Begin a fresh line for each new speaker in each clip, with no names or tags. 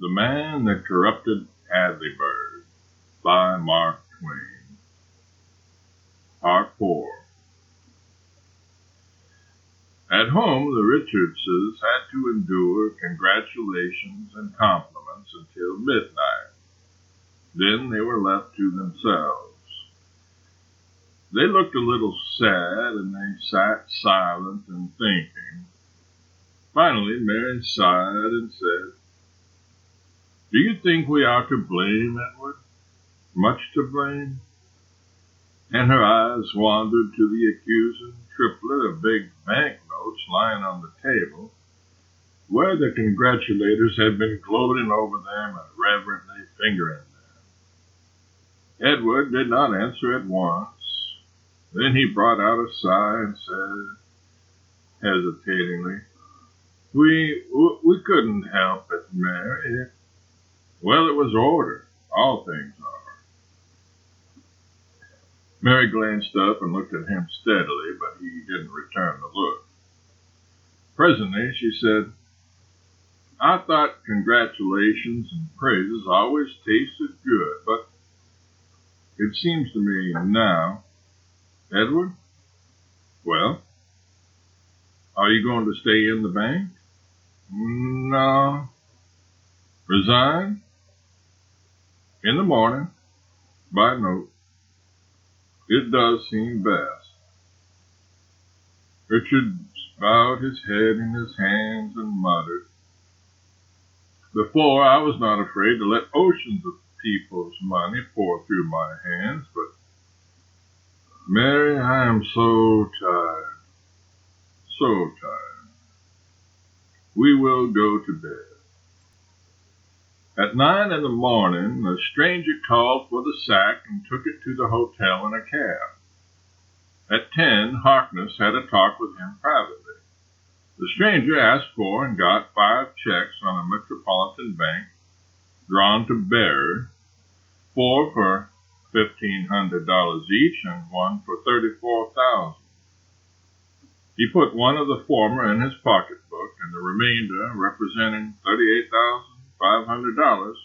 The Man That Corrupted Hadleyburg by Mark Twain. Part 4. At home, the Richardses had to endure congratulations and compliments until midnight. Then they were left to themselves. They looked a little sad, and they sat silent and thinking. Finally, Mary sighed and said, "Do you think we are to blame, Edward? Much to blame?" And her eyes wandered to the accusing triplet of big banknotes lying on the table, where the congratulators had been gloating over them and reverently fingering them. Edward did not answer at once. Then he brought out a sigh and said, hesitatingly, We couldn't help it, Mary. Well, it was ordered. All things are." Mary glanced up and looked at him steadily, but he didn't return the look. Presently she said, "I thought congratulations and praises always tasted good, but it seems to me now, Edward, well, are you going to stay in the bank?" "No." "Resign?" "In the morning, by note. It does seem best." Richard bowed his head in his hands and muttered, "Before, I was not afraid to let oceans of people's money pour through my hands, but, Mary, I am so tired, so tired. We will go to bed." At 9 in the morning, the stranger called for the sack and took it to the hotel in a cab. At 10, Harkness had a talk with him privately. The stranger asked for and got 5 checks on a metropolitan bank drawn to bearer, 4 for $1,500 each and 1 for $34,000. He put one of the former in his pocketbook, and the remainder, representing $38,500,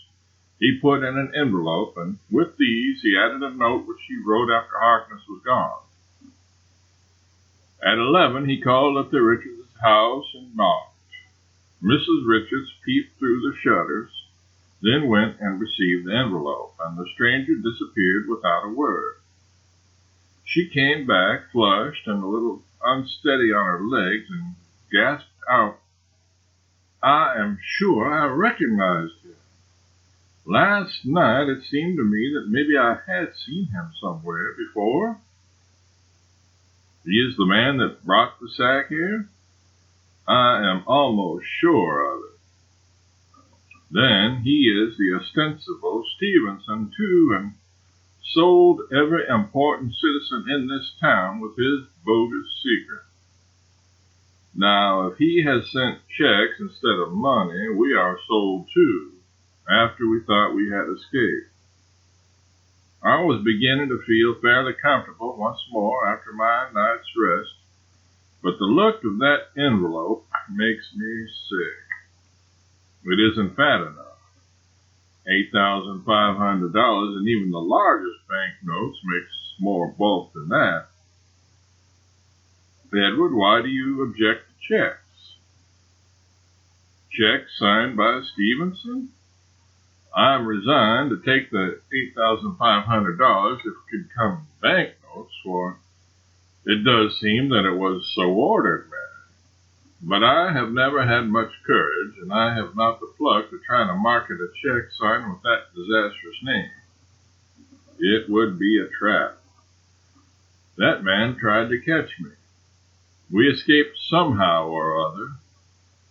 he put in an envelope, and with these he added a note which he wrote after Harkness was gone. At 11 he called at the Richards' house and knocked. Mrs. Richards peeped through the shutters, then went and received the envelope, and the stranger disappeared without a word. She came back, flushed and a little unsteady on her legs, and gasped out, "I am sure I recognized him. Last night it seemed to me that maybe I had seen him somewhere before." "He is the man that brought the sack here?" "I am almost sure of it." "Then he is the ostensible Stevenson, too, and sold every important citizen in this town with his bogus secret. Now, if he has sent checks instead of money, we are sold too, after we thought we had escaped." I was beginning to feel fairly comfortable once more after my night's rest, but the look of that envelope makes me sick. It isn't fat enough. $8,500, and even the largest banknotes makes more bulk than that. "Edward, why do you object to checks?" "Checks signed by Stevenson? I am resigned to take the $8,500 if it could come in banknotes, for it does seem that it was so ordered, Mary. But I have never had much courage, and I have not the pluck to try to market a check signed with that disastrous name. It would be a trap. That man tried to catch me. We escaped somehow or other,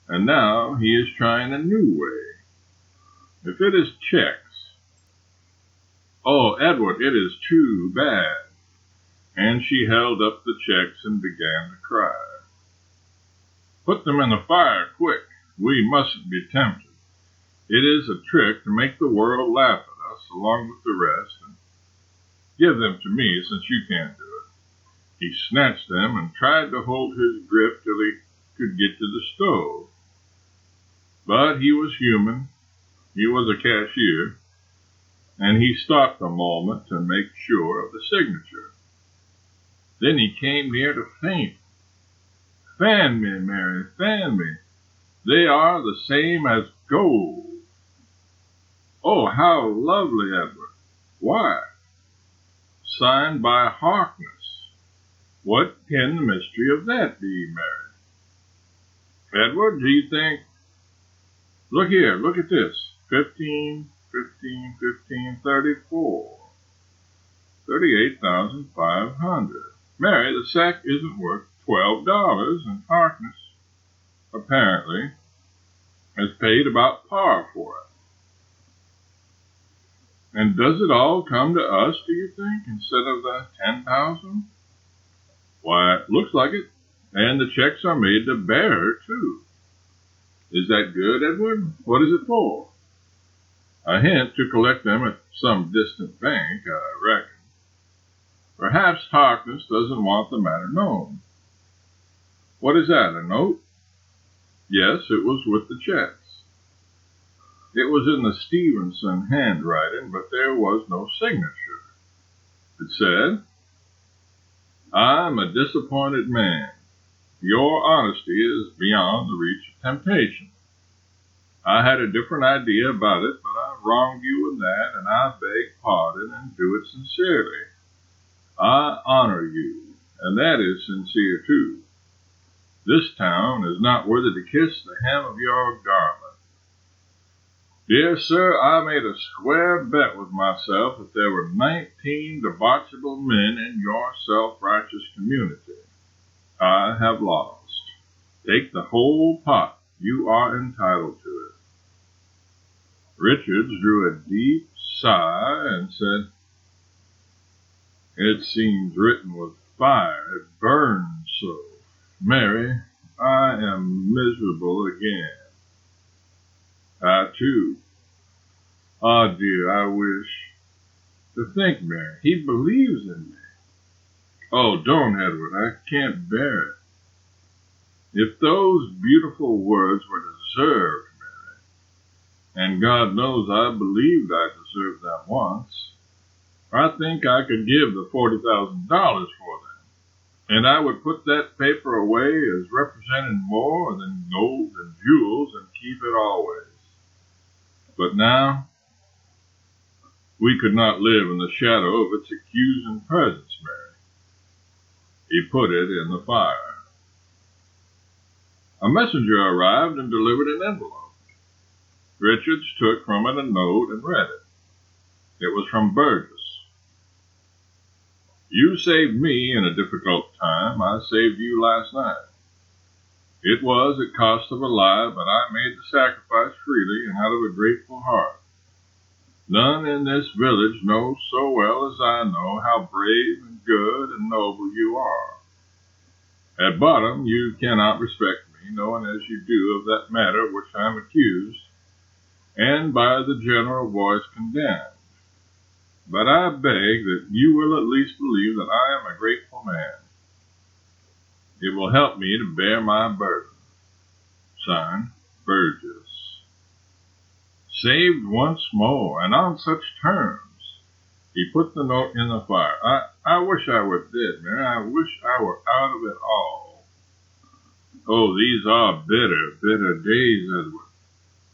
and now he is trying a new way. If it is checks—" "Oh, Edward, it is too bad." And she held up the checks and began to cry. "Put them in the fire, quick. We mustn't be tempted. It is a trick to make the world laugh at us along with the rest, and give them to me since you can't do it." He snatched them and tried to hold his grip till he could get to the stove. But he was human, He was a cashier, and he stopped a moment to make sure of the signature. Then he came near to faint. "Fan me, Mary, fan me. They are the same as gold." "Oh, how lovely, Edward." "Why?" "Signed by Harkness." "What can the mystery of that be, Mary?" "Edward, do you think— Look here, look at this. 15, 15, 15, 34. 38,500. Mary, the sack isn't worth $12, and Harkness, apparently, has paid about par for it. And does it all come to us, do you think, instead of the 10,000? Why, it looks like it. And the checks are made to bearer, too. Is that good, Edward? What is it for? A hint to collect them at some distant bank, I reckon. Perhaps Harkness doesn't want the matter known. What is that, a note? Yes, it was with the checks. It was in the Stevenson handwriting, but there was no signature. It said, "I'm a disappointed man. Your honesty is beyond the reach of temptation. I had a different idea about it, but I wronged you in that, and I beg pardon and do it sincerely. I honor you, and that is sincere too. This town is not worthy to kiss the hem of your garment. Dear sir, I made a square bet with myself that there were 19 debauchable men in your self-righteous community. I have lost. Take the whole pot. You are entitled to it." Richards drew a deep sigh and said, "It seems written with fire. It burns so. Mary, I am miserable again." "I, too. Ah, dear, I wish— To think, Mary, he believes in me. Oh, don't, Edward, I can't bear it. If those beautiful words were deserved, Mary, and God knows I believed I deserved them once, I think I could give the $40,000 for them, and I would put that paper away as representing more than gold and jewels and keep it always. But now, we could not live in the shadow of its accusing presence, Mary." He put it in the fire. A messenger arrived and delivered an envelope. Richards took from it a note and read it. It was from Burgess. "You saved me in a difficult time. I saved you last night. It was at cost of a lie, but I made the sacrifice freely and out of a grateful heart. None in this village knows so well as I know how brave and good and noble you are. At bottom, you cannot respect me, knowing as you do of that matter of which I am accused, and by the general voice condemned. But I beg that you will at least believe that I am a grateful man. It will help me to bear my burden. Signed, Burgess." Saved once more, and on such terms. He put the note in the fire. I wish I were dead, Mary. I wish I were out of it all. Oh, these are bitter, bitter days, Edward.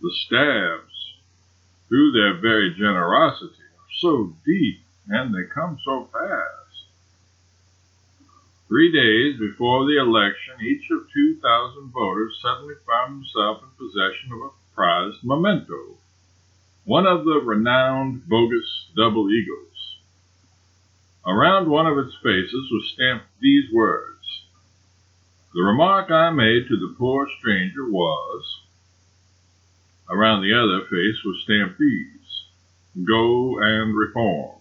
The stabs, through their very generosity, are so deep, and they come so fast. 3 days before the election, each of 2,000 voters suddenly found himself in possession of a prized memento, one of the renowned bogus double eagles. Around one of its faces was stamped these words. The remark I made to the poor stranger was— Around the other face was stamped these: Go and reform.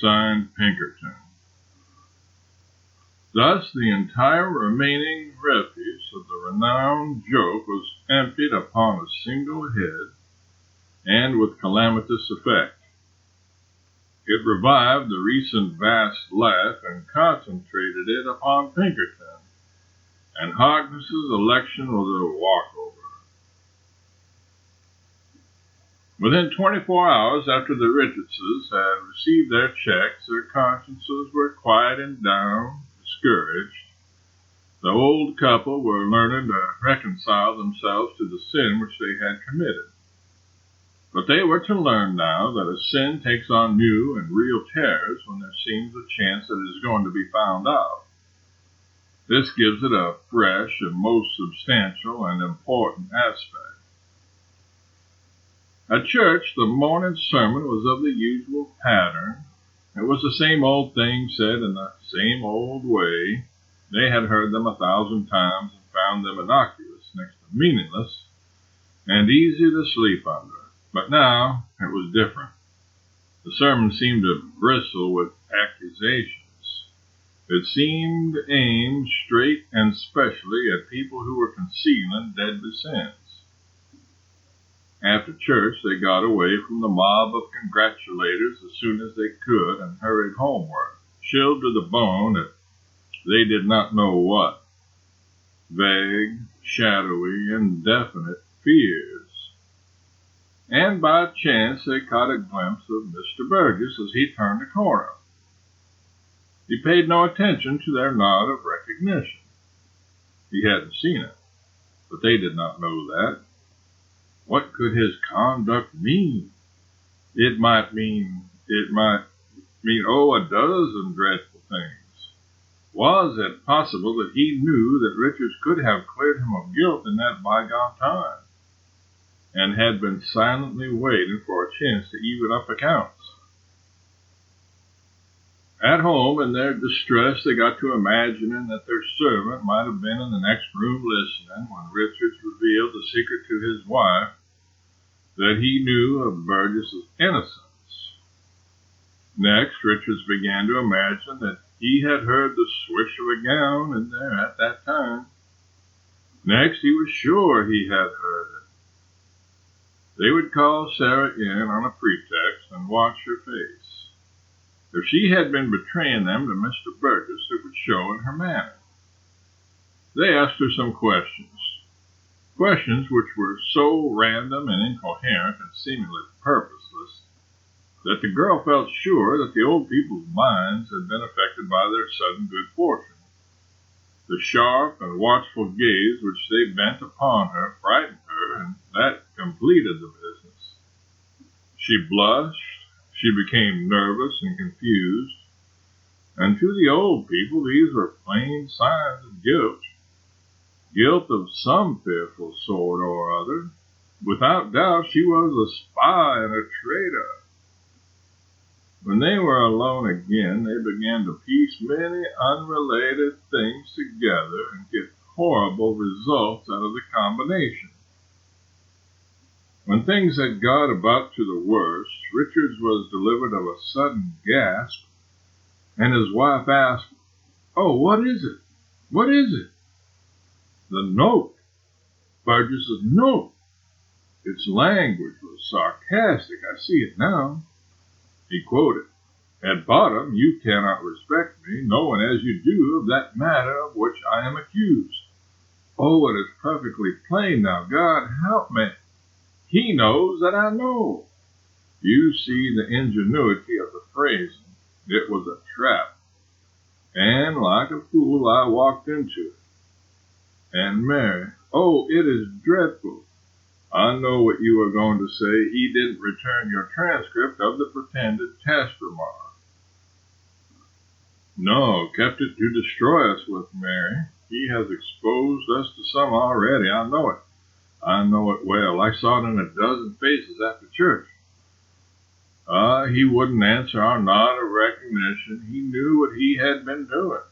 Signed, Pinkerton. Thus the entire remaining refuse of the renowned joke was emptied upon a single head, and with calamitous effect. It revived the recent vast laugh and concentrated it upon Pinkerton, and Harkness's election was a walkover. Within 24 hours after the Richardses had received their checks, their consciences were quieting down, discouraged. The old couple were learning to reconcile themselves to the sin which they had committed. But they were to learn now that a sin takes on new and real terrors when there seems a chance that it is going to be found out. This gives it a fresh and most substantial and important aspect. At church, the morning sermon was of the usual pattern. It was the same old thing said in the same old way. They had heard them 1,000 times and found them innocuous, next to meaningless, and easy to sleep under. But now it was different. The sermon seemed to bristle with accusations. It seemed aimed straight and specially at people who were concealing deadly sins. After church, they got away from the mob of congratulators as soon as they could and hurried homeward, chilled to the bone at they did not know what. Vague, shadowy, indefinite fears. And by chance they caught a glimpse of Mr. Burgess as he turned the corner. He paid no attention to their nod of recognition. He hadn't seen it, but they did not know that. What could his conduct mean? It might mean, a dozen dreadful things. Was it possible that he knew that Richards could have cleared him of guilt in that bygone time, and had been silently waiting for a chance to even up accounts? At home, in their distress, they got to imagining that their servant might have been in the next room listening when Richards revealed the secret to his wife, that he knew of Burgess's innocence. Next, Richards began to imagine that he had heard the swish of a gown in there at that time. Next, he was sure he had heard it. They would call Sarah in on a pretext and watch her face. If she had been betraying them to Mr. Burgess, it would show in her manner. They asked her some questions which were so random and incoherent and seemingly purposeless, that the girl felt sure that the old people's minds had been affected by their sudden good fortune. The sharp and watchful gaze which they bent upon her frightened her, and that completed the business. She blushed, she became nervous and confused, and to the old people these were plain signs of guilt of some fearful sort or other. Without doubt she was a spy and a traitor. When they were alone again, they began to piece many unrelated things together and get horrible results out of the combination. When things had got about to the worst, Richards was delivered of a sudden gasp, and his wife asked, "Oh, what is it? What is it?" "The note. Burgess's note." Its language was sarcastic. I see it now. He quoted, "At bottom, you cannot respect me, knowing as you do of that matter of which I am accused. Oh, it is perfectly plain now. God help me. He knows that I know." You see the ingenuity of the phrasing. It was a trap. And like a fool, I walked into it. And Mary, oh, it is dreadful. I know what you are going to say. He didn't return your transcript of the pretended test remark. No, kept it to destroy us with, Mary. He has exposed us to some already. I know it. I know it well. I saw it in a dozen faces after church. He wouldn't answer our nod of recognition. He knew what he had been doing.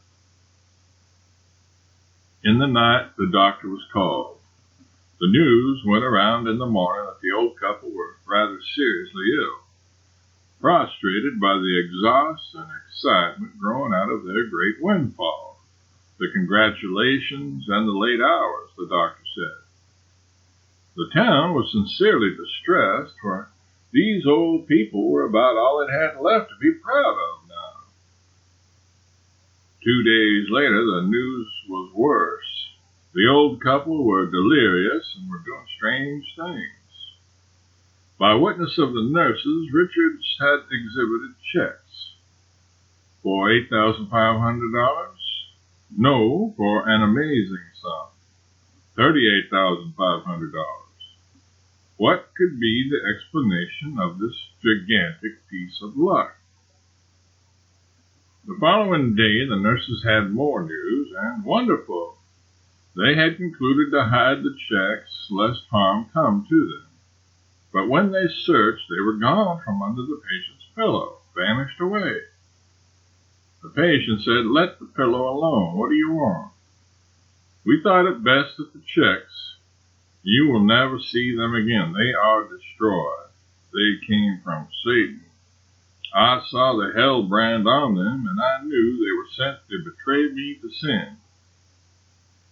In the night, the doctor was called. The news went around in the morning that the old couple were rather seriously ill, prostrated by the exhaust and excitement growing out of their great windfall, the congratulations, and the late hours, the doctor said. The town was sincerely distressed, for these old people were about all it had left to be proud of now. 2 days later, the news was worse. The old couple were delirious and were doing strange things. By witness of the nurses, Richards had exhibited checks for $8,500. No, for an amazing sum, $38,500. What could be the explanation of this gigantic piece of luck? The following day, the nurses had more news, and wonderful. They had concluded to hide the checks lest harm come to them. But when they searched, they were gone from under the patient's pillow, vanished away. The patient said, "Let the pillow alone. What do you want?" "We thought it best that the checks, you will never see them again. They are destroyed. They came from Satan. I saw the hell brand on them, and I knew they were sent to betray me to sin."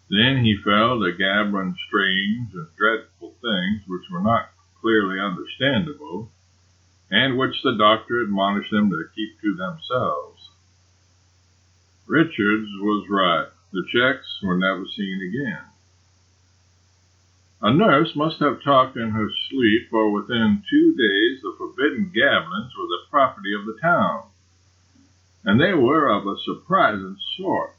Then he fell to gabbling strange and dreadful things which were not clearly understandable, and which the doctor admonished them to keep to themselves. Richards was right. The checks were never seen again. A nurse must have talked in her sleep, for within 2 days the forbidden gabblings were the property of the town, and they were of a surprising sort.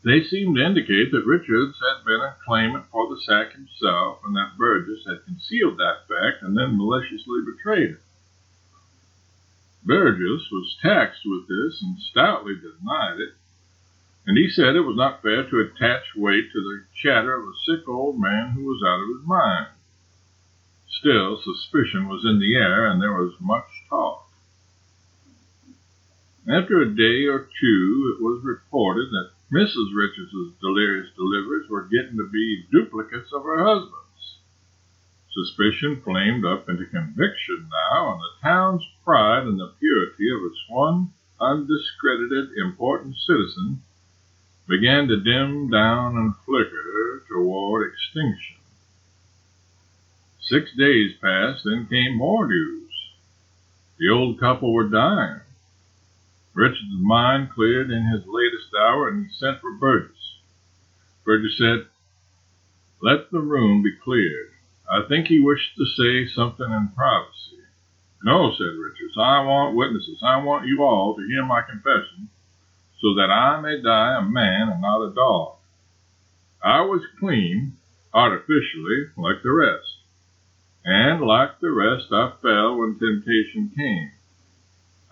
They seemed to indicate that Richards had been a claimant for the sack himself, and that Burgess had concealed that fact and then maliciously betrayed it. Burgess was taxed with this and stoutly denied it, and he said it was not fair to attach weight to the chatter of a sick old man who was out of his mind. Still, suspicion was in the air, and there was much talk. After a day or two, it was reported that Mrs. Richards's delirious deliveries were getting to be duplicates of her husband's. Suspicion flamed up into conviction now, and the town's pride in the purity of its one undiscredited important citizen began to dim down and flicker toward extinction. 6 days passed, then came more news. The old couple were dying. Richard's mind cleared in his latest hour, and he sent for Burgess. Burgess said, "Let the room be cleared. I think he wished to say something in privacy." "No," said Richards, "I want witnesses. I want you all to hear my confession, so that I may die a man and not a dog. I was clean, artificially, like the rest. And like the rest, I fell when temptation came.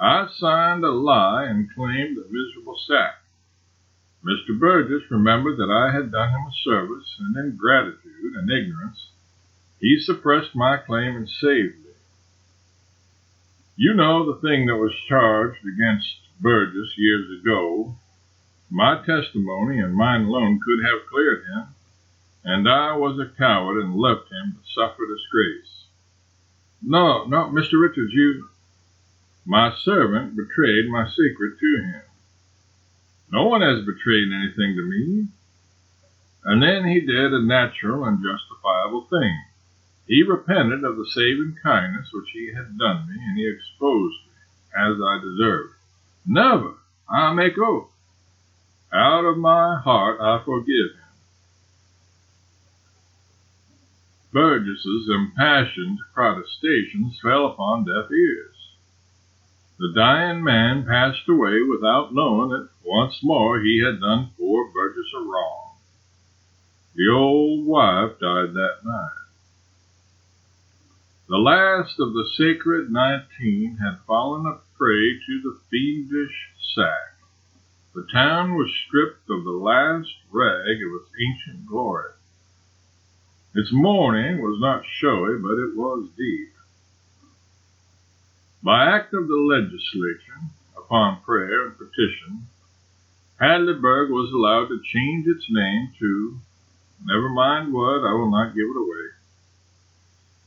I signed a lie and claimed a miserable sack. Mr. Burgess remembered that I had done him a service, and in gratitude and ignorance, he suppressed my claim and saved me. You know the thing that was charged against Burgess years ago. My testimony and mine alone could have cleared him, and I was a coward and left him to suffer disgrace. No, Mr. Richards, my servant betrayed my secret to him. No one has betrayed anything to me." And then he did a natural and justifiable thing. He repented of the saving kindness which he had done me, and he exposed me, as I deserved. Never, I make oath. Out of my heart I forgive him. Burgess's impassioned protestations fell upon deaf ears. The dying man passed away without knowing that once more he had done poor Burgess a wrong. The old wife died that night. The last of the sacred 19 had fallen a prey to the fiendish sack. The town was stripped of the last rag of its ancient glory. Its mourning was not showy, but it was deep. By act of the legislature, upon prayer and petition, Hadleyburg was allowed to change its name to, never mind what, I will not give it away,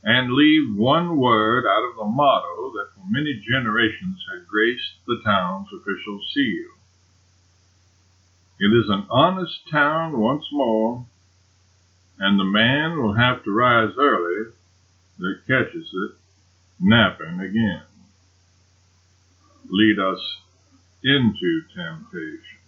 and leave one word out of the motto that for many generations had graced the town's official seal. It is an honest town once more, and the man will have to rise early that catches it napping again. Lead us into temptation.